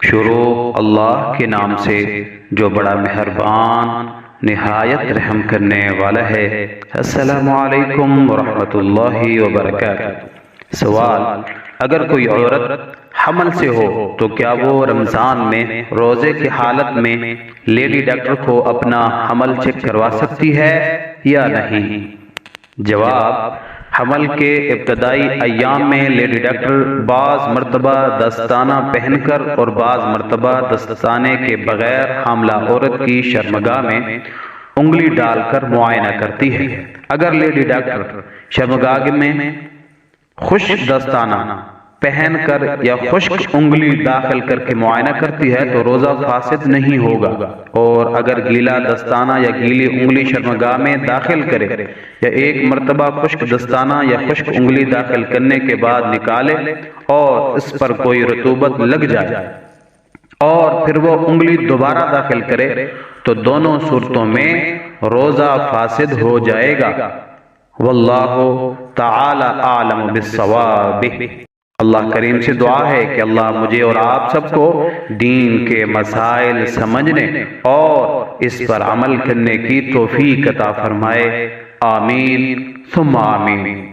شروع اللہ کے نام سے جو بڑا مہربان نہایت رحم کرنے والا ہے۔ السلام علیکم ورحمۃ اللہ وبرکاتہ۔ سوال: اگر کوئی عورت حمل سے ہو تو کیا وہ رمضان میں روزے کی حالت میں لیڈی ڈاکٹر کو اپنا حمل چیک کروا سکتی ہے یا نہیں؟ جواب: حمل کے ابتدائی ایام میں لیڈی ڈاکٹر بعض مرتبہ دستانہ پہن کر اور بعض مرتبہ دستانے کے بغیر حاملہ عورت کی شرمگاہ میں انگلی ڈال کر معائنہ کرتی ہے۔ اگر لیڈی ڈاکٹر شرمگاہ میں خشک دستانہ پہن کر یا خشک انگلی داخل کر کے معائنہ کرتی ہے تو روزہ فاسد نہیں ہوگا، اور اگر گیلا دستانہ یا گیلی انگلی شرمگاہ میں داخل کرے یا ایک مرتبہ خشک دستانہ یا خشک انگلی داخل کرنے کے بعد نکالے اور اس پر کوئی رطوبت لگ جائے اور پھر وہ انگلی دوبارہ داخل کرے تو دونوں صورتوں میں روزہ فاسد ہو جائے گا۔ واللہ تعالی اعلم بالصواب۔ اللہ کریم سے دعا ہے کہ اللہ مجھے اور آپ سب کو دین کے مسائل سمجھنے اور اس پر عمل کرنے کی توفیق عطا فرمائے۔ آمین ثم آمین۔